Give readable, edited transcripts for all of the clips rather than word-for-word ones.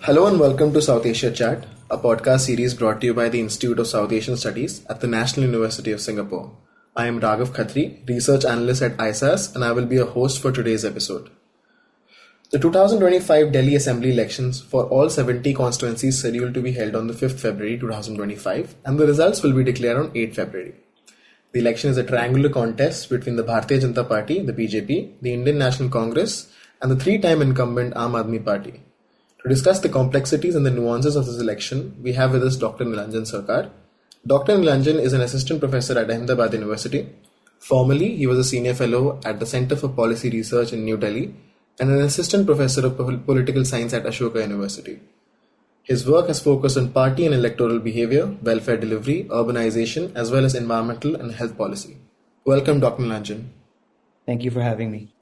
Hello and welcome to South Asia Chat, a podcast series brought to you by the Institute of South Asian Studies at the National University of Singapore. I am Raghaw Khattri, Research Analyst at ISAS, and I will be your host for today's episode. The 2025 Delhi Assembly elections for all 70 constituencies scheduled to be held on the 5th February 2025, and the results will be declared on 8th February. The election is a triangular contest between the Bharatiya Janata Party, the BJP, the Indian National Congress, and the three-time incumbent Aam Aadmi Party. To discuss the complexities and the nuances of this election, we have with us Dr. Neelanjan Sircar. Dr. Neelanjan is an assistant professor at Ahmedabad University. Formerly, he was a senior fellow at the Center for Policy Research in New Delhi and an assistant professor of political science at Ashoka University. His work has focused on party and electoral behavior, welfare delivery, urbanization, as well as environmental and health policy. Welcome, Dr. Neelanjan. Thank you for having me.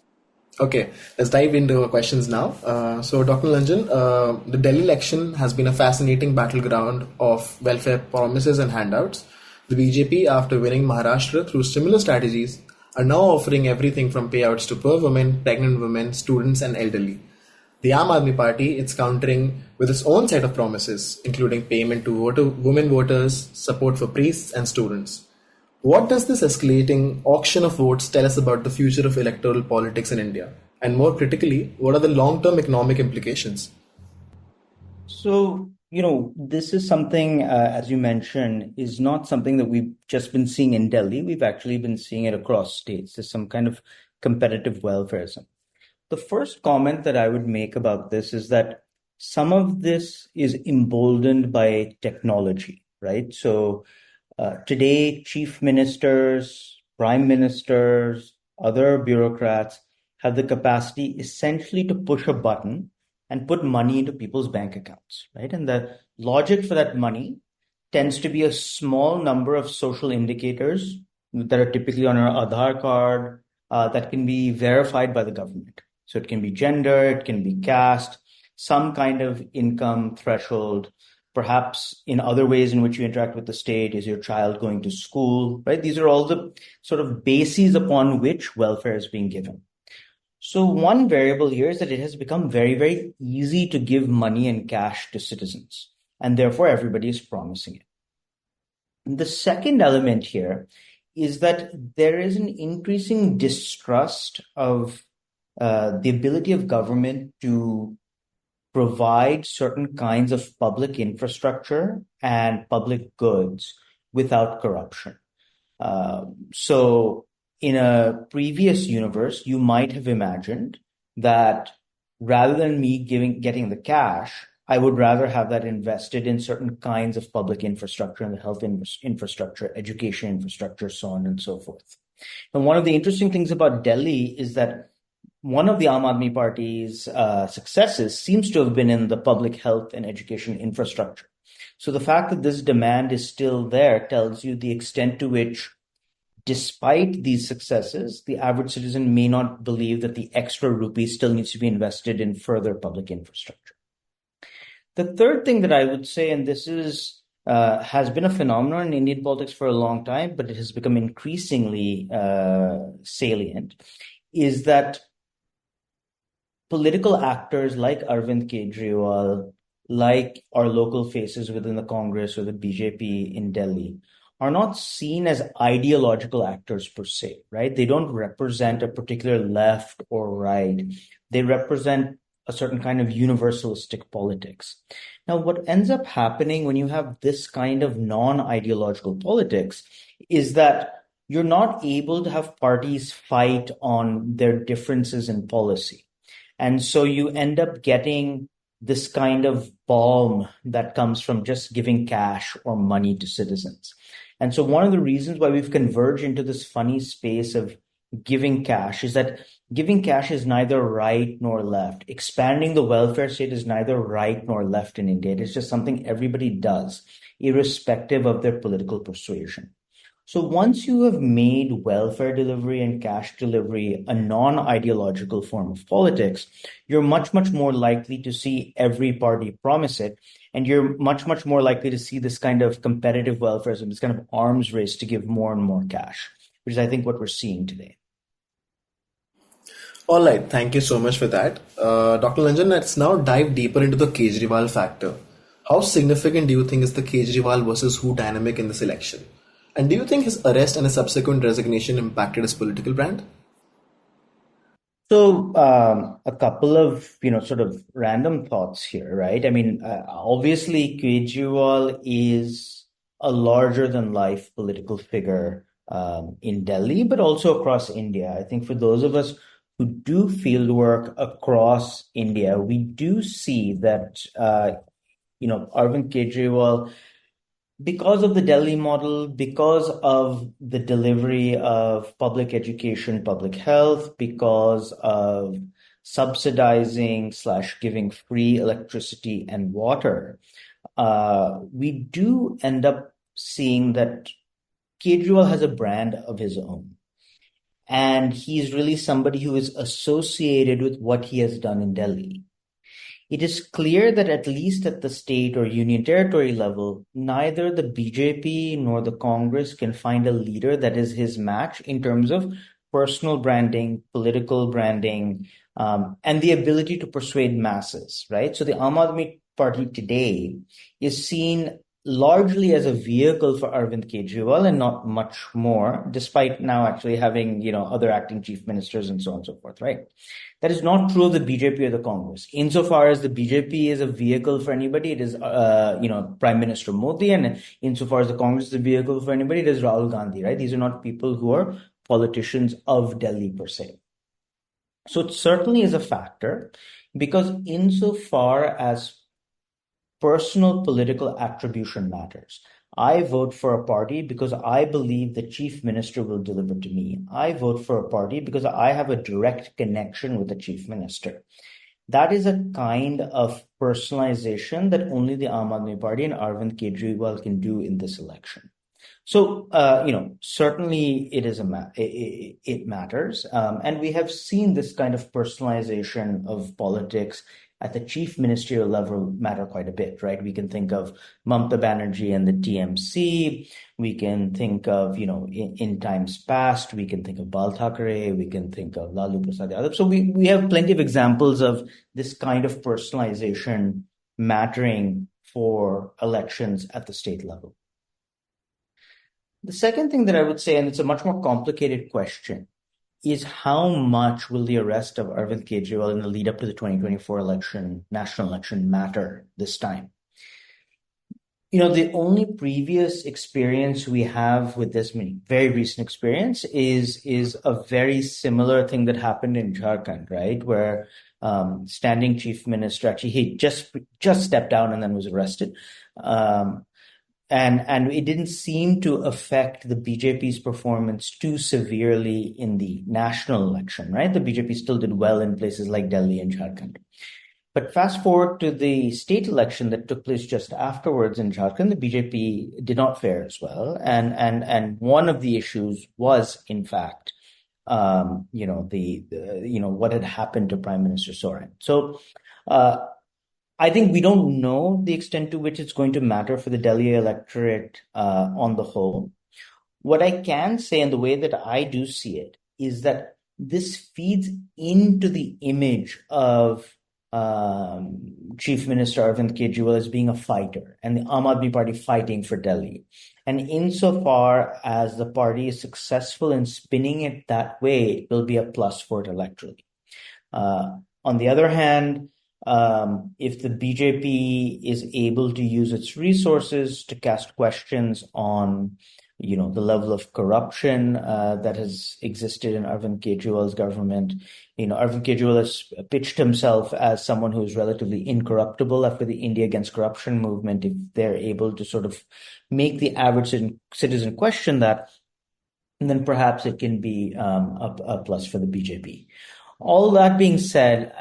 Okay, let's dive into our questions now. So, Dr. Neelanjan, the Delhi election has been a fascinating battleground of welfare promises and handouts. The BJP, after winning Maharashtra through similar strategies, are now offering everything from payouts to poor women, pregnant women, students, and elderly. The Aam Aadmi Party is countering with its own set of promises, including payment to women voters, support for priests and students. What does this escalating auction of votes tell us about the future of electoral politics in India? And more critically, what are the long-term economic implications? So, this is something, as you mentioned, is not something that we've just been seeing in Delhi. We've actually been seeing it across states. There's some kind of competitive welfareism. The first comment that I would make about this is that some of this is emboldened by technology, right? So, today, chief ministers, prime ministers, other bureaucrats have the capacity essentially to push a button and put money into people's bank accounts, right? And the logic for that money tends to be a small number of social indicators that are typically on our Aadhaar card that can be verified by the government. So it can be gender, it can be caste, some kind of income threshold. Perhaps in other ways in which you interact with the state, is your child going to school, right? These are all the sort of bases upon which welfare is being given. So one variable here is that it has become very, very easy to give money and cash to citizens, and therefore everybody is promising it. And the second element here is that there is an increasing distrust of the ability of government to provide certain kinds of public infrastructure and public goods without corruption. So in a previous universe, you might have imagined that rather than me getting the cash, I would rather have that invested in certain kinds of public infrastructure and the health infrastructure, education infrastructure, so on and so forth. And one of the interesting things about Delhi is that one of the Aam Aadmi Party's successes seems to have been in the public health and education infrastructure. So the fact that this demand is still there tells you the extent to which, despite these successes, the average citizen may not believe that the extra rupee still needs to be invested in further public infrastructure. The third thing that I would say, and this is has been a phenomenon in Indian politics for a long time, but it has become increasingly salient, is that political actors like Arvind Kejriwal, like our local faces within the Congress or the BJP in Delhi, are not seen as ideological actors per se, right? They don't represent a particular left or right. They represent a certain kind of universalistic politics. Now, what ends up happening when you have this kind of non-ideological politics is that you're not able to have parties fight on their differences in policy. And so you end up getting this kind of balm that comes from just giving cash or money to citizens. And so one of the reasons why we've converged into this funny space of giving cash is that giving cash is neither right nor left. Expanding the welfare state is neither right nor left in India. It is just something everybody does, irrespective of their political persuasion. So once you have made welfare delivery and cash delivery a non-ideological form of politics, you're much, much more likely to see every party promise it. And you're much, much more likely to see this kind of competitive welfareism, this kind of arms race to give more and more cash, which is, I think, what we're seeing today. All right, thank you so much for that. Dr. Lanjan, let's now dive deeper into the Kejriwal factor. How significant do you think is the Kejriwal versus who dynamic in this election? And do you think his arrest and his subsequent resignation impacted his political brand? So, a couple of, sort of random thoughts here, right? I mean, obviously, Kejriwal is a larger than life political figure in Delhi, but also across India. I think for those of us who do field work across India, we do see that, Arvind Kejriwal, because of the Delhi model, because of the delivery of public education, public health, because of subsidizing slash giving free electricity and water, we do end up seeing that Kejriwal has a brand of his own. And he's really somebody who is associated with what he has done in Delhi. It is clear that at least at the state or union territory level, neither the BJP nor the Congress can find a leader that is his match in terms of personal branding, political branding, and the ability to persuade masses, right? So the Aam Aadmi Party today is seen largely as a vehicle for Arvind Kejriwal and not much more, despite now actually having, other acting chief ministers and so on and so forth, right? That is not true of the BJP or the Congress. Insofar as the BJP is a vehicle for anybody, it is, Prime Minister Modi, and insofar as the Congress is a vehicle for anybody, it is Rahul Gandhi, right? These are not people who are politicians of Delhi per se. So it certainly is a factor because insofar as personal political attribution matters. I vote for a party because I believe the chief minister will deliver to me. I vote for a party because I have a direct connection with the chief minister. That is a kind of personalization that only the Aam Aadmi Party and Arvind Kejriwal can do in this election. So, certainly it is it matters. And we have seen this kind of personalization of politics at the chief ministerial level matter quite a bit, right? We can think of Mamata Banerjee and the TMC. We can think of, in times past, we can think of Bal Thackeray, we can think of Lalu Prasad Yadav. So we have plenty of examples of this kind of personalization mattering for elections at the state level. The second thing that I would say, and it's a much more complicated question, is how much will the arrest of Arvind Kejriwal in the lead up to the 2024 national election matter this time? The only previous experience we have with this, very recent experience, is a very similar thing that happened in Jharkhand, right? Where standing chief minister, actually, he just stepped down and then was arrested. And it didn't seem to affect the BJP's performance too severely in the national election, right? The BJP still did well in places like Delhi and Jharkhand. But fast forward to the state election that took place just afterwards in Jharkhand, the BJP did not fare as well. And one of the issues was, in fact, what had happened to Prime Minister Soren. So, I think we don't know the extent to which it's going to matter for the Delhi electorate on the whole. What I can say, and the way that I do see it, is that this feeds into the image of Chief Minister Arvind Kejriwal as being a fighter and the Aam Aadmi Party fighting for Delhi. And insofar as the party is successful in spinning it that way, it will be a plus for it electorally. On the other hand, if the BJP is able to use its resources to cast questions on, the level of corruption that has existed in Arvind Kejriwal's government, Arvind Kejriwal has pitched himself as someone who is relatively incorruptible after the India Against Corruption movement. If they're able to sort of make the average citizen question that, then perhaps it can be a plus for the BJP. All that being said,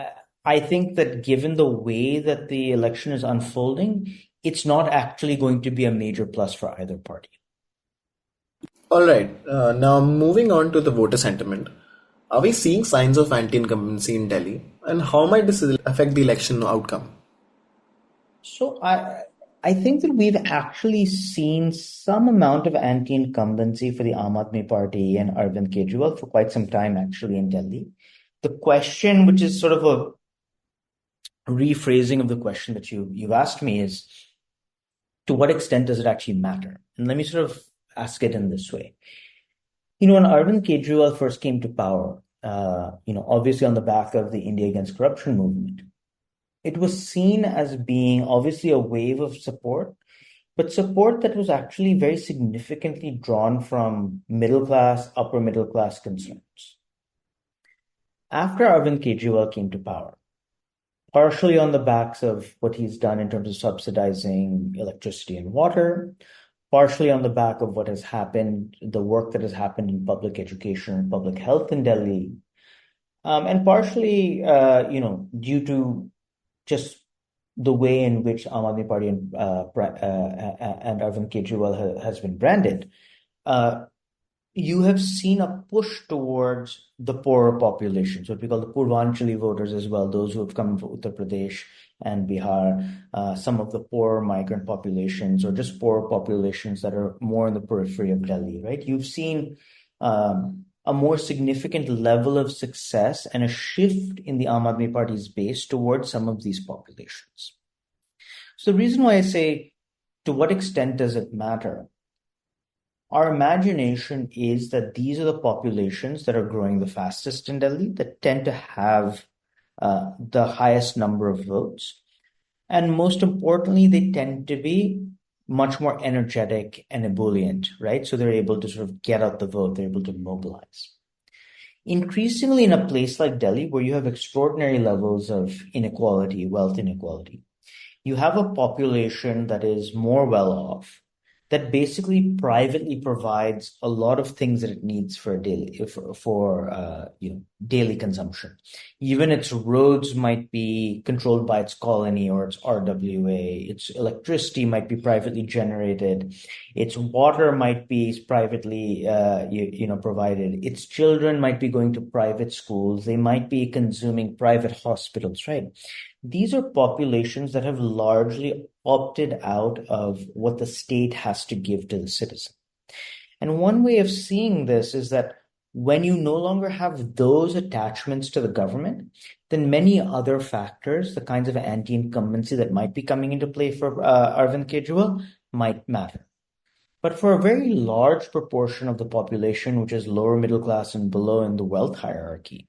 I think that given the way that the election is unfolding, it's not actually going to be a major plus for either party. All right. Now moving on to the voter sentiment. Are we seeing signs of anti-incumbency in Delhi? And how might this affect the election outcome? So I think that we've actually seen some amount of anti-incumbency for the Aam Aadmi Party and Arvind Kejriwal for quite some time actually in Delhi. the question, which is sort of a rephrasing of the question that you've asked me, is to what extent does it actually matter? And let me sort of ask it in this way. When Arvind Kejriwal first came to power, obviously on the back of the India Against Corruption movement, it was seen as being obviously a wave of support, but support that was actually very significantly drawn from middle class, upper middle class concerns. After Arvind Kejriwal came to power, partially on the backs of what he's done in terms of subsidizing electricity and water, partially on the back of what has happened, the work that has happened in public education and public health in Delhi, and partially, due to just the way in which Aam Aadmi Party and Arvind Kejriwal has been branded, you have seen a push towards the poorer populations, what we call the Purvanchali voters as well, those who have come from Uttar Pradesh and Bihar, some of the poorer migrant populations or just poorer populations that are more in the periphery of Delhi, right? You've seen a more significant level of success and a shift in the Aam Aadmi Party's base towards some of these populations. So the reason why I say, to what extent does it matter? Our imagination is that these are the populations that are growing the fastest in Delhi, that tend to have the highest number of votes. And most importantly, they tend to be much more energetic and ebullient, right? So they're able to sort of get out the vote, they're able to mobilize. Increasingly in a place like Delhi, where you have extraordinary levels of inequality, wealth inequality, you have a population that is more well off, that basically privately provides a lot of things that it needs for daily consumption. Even its roads might be controlled by its colony or its RWA. Its electricity might be privately generated. Its water might be privately, provided. Its children might be going to private schools. They might be consuming private hospitals, right? These are populations that have largely opted out of what the state has to give to the citizen. And one way of seeing this is that when you no longer have those attachments to the government, then many other factors, the kinds of anti-incumbency that might be coming into play for Arvind Kejriwal, might matter. But for a very large proportion of the population, which is lower middle class and below in the wealth hierarchy,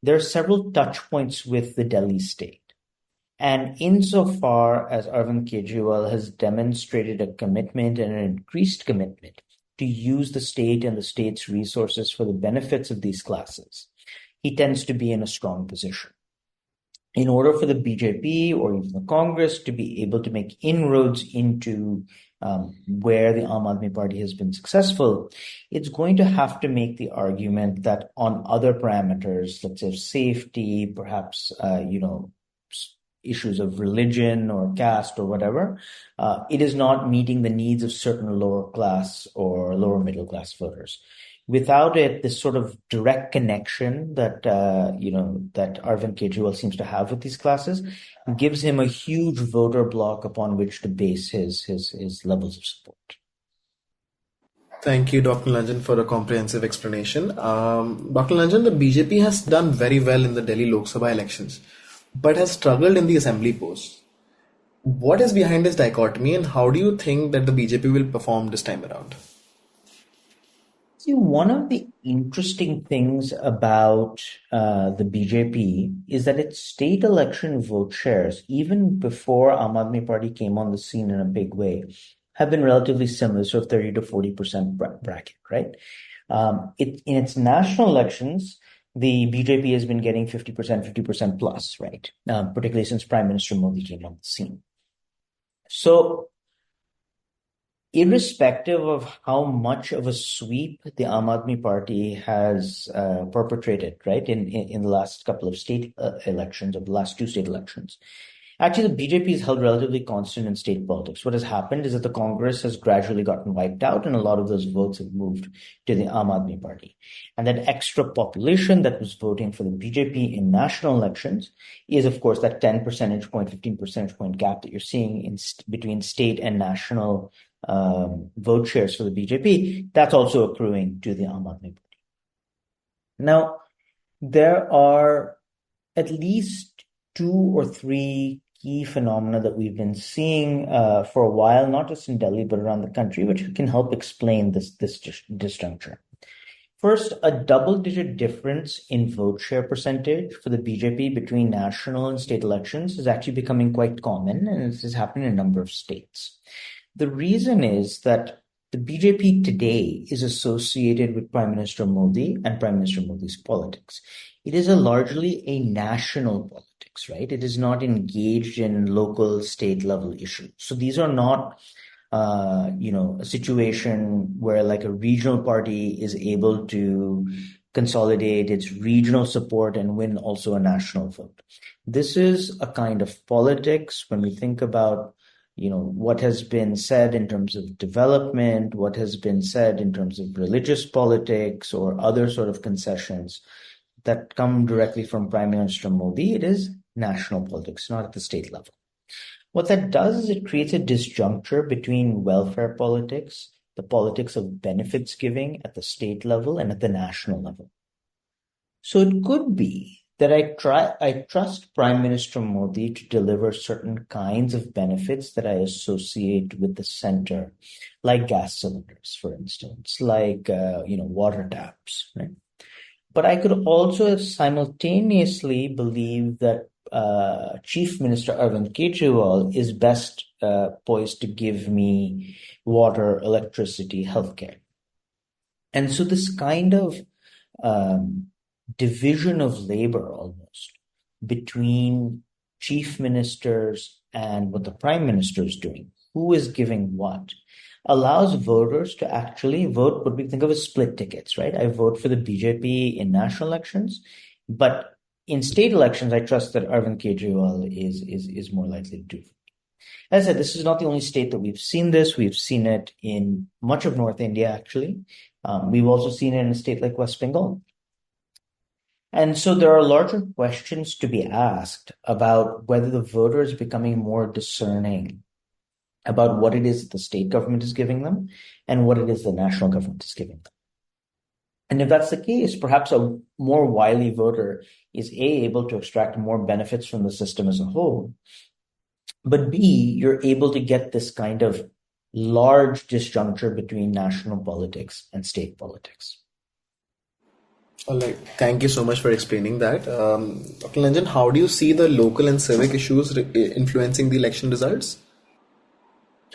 there are several touch points with the Delhi state. And insofar as Arvind Kejriwal has demonstrated a commitment and an increased commitment to use the state and the state's resources for the benefits of these classes, he tends to be in a strong position. In order for the BJP or even the Congress to be able to make inroads into where the Aam Aadmi Party has been successful, it's going to have to make the argument that on other parameters, let's say safety, perhaps, issues of religion or caste or whatever, it is not meeting the needs of certain lower class or lower middle class voters. Without it, this sort of direct connection that that Arvind Kejriwal seems to have with these classes gives him a huge voter bloc upon which to base his levels of support. Thank you, Dr. Neelanjan, for a comprehensive explanation. Dr. Neelanjan, the BJP has done very well in the Delhi Lok Sabha elections, but has struggled in the assembly posts. What is behind this dichotomy, and how do you think that the BJP will perform this time around? See, one of the interesting things about the BJP is that its state election vote shares, even before Aam Aadmi Party came on the scene in a big way, have been relatively similar, so 30 to 40% bracket, right? In its national elections, the BJP has been getting 50% plus, right? Particularly since Prime Minister Modi came on the scene. So, irrespective of how much of a sweep the Aam Aadmi Party has perpetrated, right, in the last couple of state elections, or the last two state elections, actually the BJP is held relatively constant in state politics. What has happened is that the Congress has gradually gotten wiped out, and a lot of those votes have moved to the Aam Aadmi Party. And that extra population that was voting for the BJP in national elections is, of course, that 10 percentage point, 15 percentage point gap that you're seeing between state and national vote shares for the BJP. That's also accruing to the Aam Aadmi Party. Now, There are at least two or three key phenomena that we've been seeing for a while, not just in Delhi, but around the country, which can help explain this disjuncture. First, a double-digit difference in vote share percentage for the BJP between national and state elections is actually becoming quite common, and this is happening in a number of states. The reason is that the BJP today is associated with Prime Minister Modi and Prime Minister Modi's politics. It is largely a national politics, right? It is not engaged in local, state level issues. So these are not a situation where like a regional party is able to consolidate its regional support and win also a national vote. This is a kind of politics when we think about, what has been said in terms of development, what has been said in terms of religious politics or other sort of concessions that come directly from Prime Minister Modi. It is national politics, not at the state level. What that does is it creates a disjuncture between welfare politics, the politics of benefits giving at the state level and at the national level. So it could be that I trust Prime Minister Modi to deliver certain kinds of benefits that I associate with the center, like gas cylinders, for instance, like water taps, right? But I could also simultaneously believe that Chief Minister Arvind Kejriwal is best poised to give me water, electricity, healthcare. And so this kind of division of labor almost between chief ministers and what the prime minister is doing, who is giving what, allows voters to actually vote what we think of as split tickets, right? I vote for the BJP in national elections, but in state elections, I trust that Arvind Kejriwal is more likely to do. As I said, this is not the only state that we've seen this. We've seen it in much of North India, actually. We've also seen it in a state like West Bengal. And so there are larger questions to be asked about whether the voter is becoming more discerning about what it is that the state government is giving them and what it is the national government is giving them. And if that's the case, perhaps a more wily voter is able to extract more benefits from the system as a whole, but B, you're able to get this kind of large disjuncture between national politics and state politics. All right. Thank you so much for explaining that. Dr. Neelanjan, how do you see the local and civic issues influencing the election results?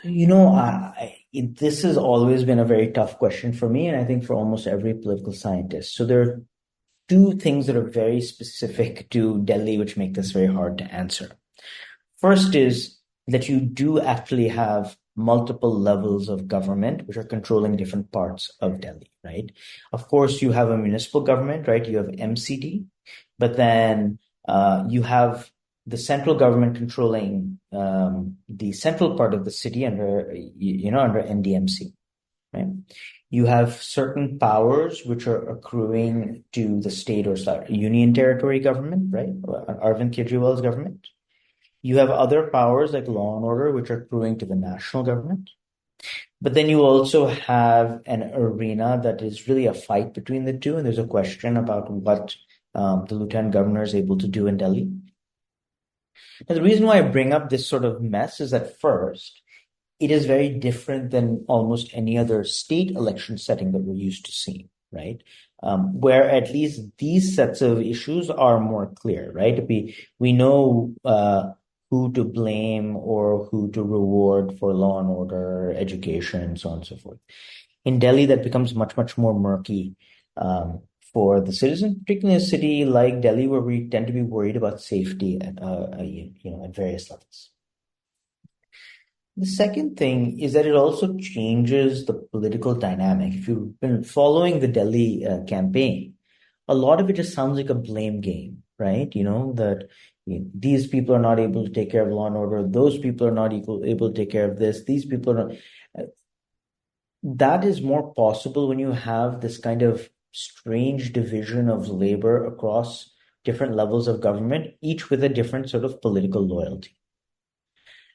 This has always been a very tough question for me, and I think for almost every political scientist. So there are two things that are very specific to Delhi, which make this very hard to answer. First is that you do actually have multiple levels of government which are controlling different parts of Delhi, right? Of course, you have a municipal government, right? You have MCD, but then you have the central government controlling the central part of the city under NDMC, right? You have certain powers which are accruing to the state or union territory government, right? Arvind Kejriwal's government. You have other powers like law and order, which are accruing to the national government. But then you also have an arena that is really a fight between the two. And there's a question about what the lieutenant governor is able to do in Delhi. Now, the reason why I bring up this sort of mess is that first, it is very different than almost any other state election setting that we're used to seeing, right? Where at least these sets of issues are more clear, right? We know who to blame or who to reward for law and order, education, so on and so forth. In Delhi, that becomes much, much more murky for the citizen, particularly in a city like Delhi, where we tend to be worried about safety at various levels. The second thing is that it also changes the political dynamic. If you've been following the Delhi campaign, a lot of it just sounds like a blame game, right? These people are not able to take care of law and order. Those people are not able to take care of this. These people are not. That is more possible when you have this kind of strange division of labor across different levels of government, each with a different sort of political loyalty.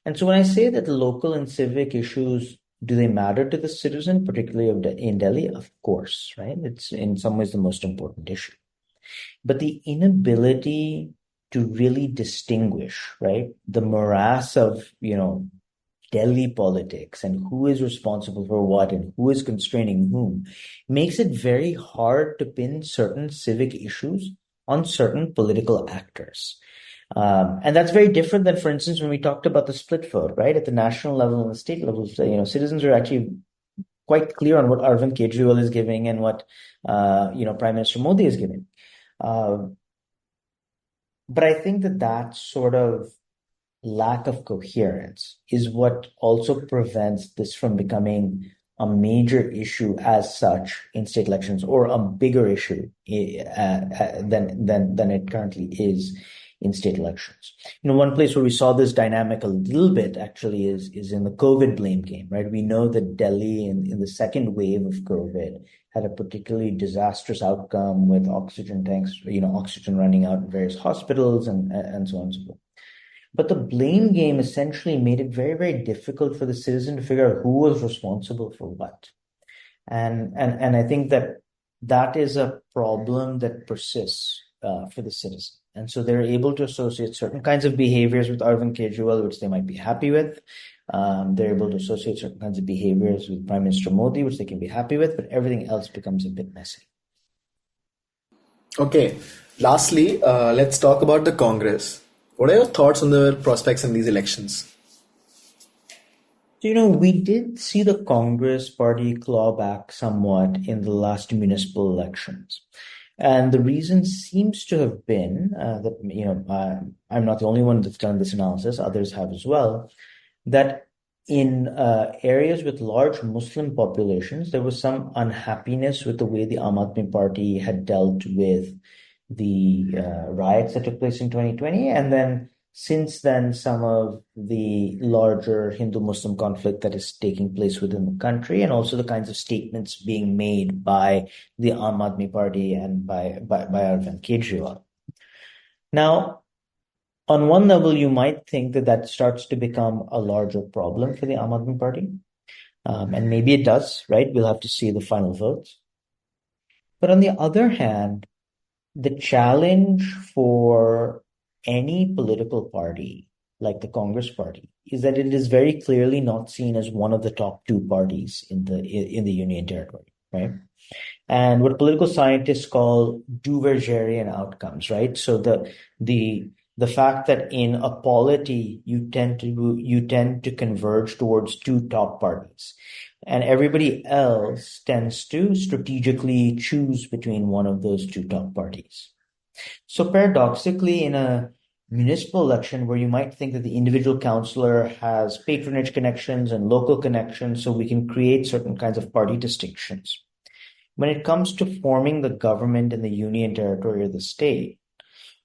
And so when I say that local and civic issues, do they matter to the citizen, particularly in Delhi? Of course, right? It's in some ways the most important issue. But the inability to really distinguish, right, the morass of, Delhi politics and who is responsible for what and who is constraining whom makes it very hard to pin certain civic issues on certain political actors. And that's very different than, for instance, when we talked about the split vote, right? At the national level and the state levels, citizens are actually quite clear on what Arvind Kejriwal is giving and what, Prime Minister Modi is giving. But I think that sort of lack of coherence is what also prevents this from becoming a major issue as such in state elections, or a bigger issue than it currently is in state elections. One place where we saw this dynamic a little bit actually is in the COVID blame game, right? We know that Delhi in the second wave of COVID had a particularly disastrous outcome with oxygen tanks, oxygen running out in various hospitals and so on and so forth. But the blame game essentially made it very, very difficult for the citizen to figure out who was responsible for what. And I think that is a problem that persists for the citizen. And so they're able to associate certain kinds of behaviors with Arvind Kejriwal, which they might be happy with. They're able to associate certain kinds of behaviors with Prime Minister Modi, which they can be happy with, but everything else becomes a bit messy. Okay. Lastly, let's talk about the Congress. What are your thoughts on the prospects in these elections? We did see the Congress party claw back somewhat in the last municipal elections. And the reason seems to have been that, I'm not the only one that's done this analysis, others have as well, that in areas with large Muslim populations, there was some unhappiness with the way the Aam Aadmi Party had dealt with the riots that took place in 2020. And then since then, some of the larger Hindu-Muslim conflict that is taking place within the country, and also the kinds of statements being made by the Aam Aadmi Party and by Arvind Kejriwal. Now, on one level, you might think that starts to become a larger problem for the Aam Aadmi Party. And maybe it does, right? We'll have to see the final votes. But on the other hand, the challenge for any political party like the Congress party is that it is very clearly not seen as one of the top two parties in the Union Territory, right? And what political scientists call Duvergerian outcomes, right? So the fact that in a polity you tend to converge towards two top parties, and everybody else tends to strategically choose between one of those two top parties. So paradoxically, in a municipal election where you might think that the individual councillor has patronage connections and local connections, so we can create certain kinds of party distinctions, when it comes to forming the government in the Union Territory or the state,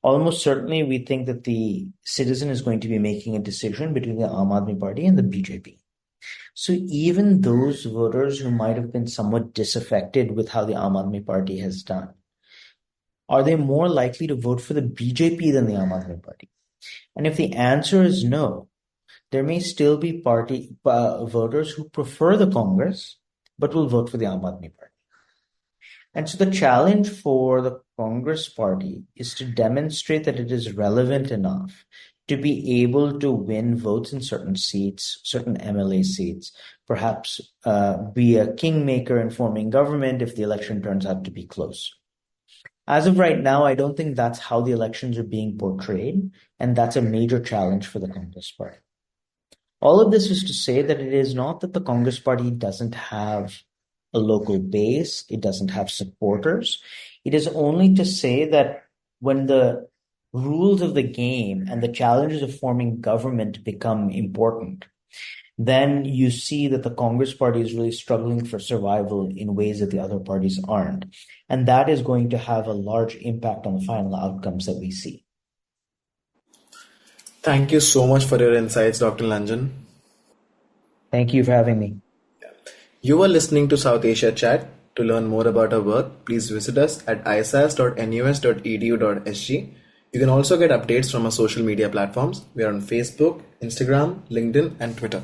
almost certainly we think that the citizen is going to be making a decision between the Aam Aadmi Party and the BJP. So even those voters who might have been somewhat disaffected with how the Aam Aadmi Party has done, are they more likely to vote for the BJP than the Aam Aadmi Party? And if the answer is no, there may still be party voters who prefer the Congress, but will vote for the Aam Aadmi Party. And so the challenge for the Congress party is to demonstrate that it is relevant enough to be able to win votes in certain seats, certain MLA seats, perhaps be a kingmaker in forming government if the election turns out to be close. As of right now, I don't think that's how the elections are being portrayed, and that's a major challenge for the Congress party. All of this is to say that it is not that the Congress party doesn't have a local base, it doesn't have supporters. It is only to say that when the rules of the game and the challenges of forming government become important, then you see that the Congress party is really struggling for survival in ways that the other parties aren't. And that is going to have a large impact on the final outcomes that we see. Thank you so much for your insights, Dr. Neelanjan. Thank you for having me. You are listening to South Asia Chat. To learn more about our work, please visit us at isas.nus.edu.sg. You can also get updates from our social media platforms. We are on Facebook, Instagram, LinkedIn, and Twitter.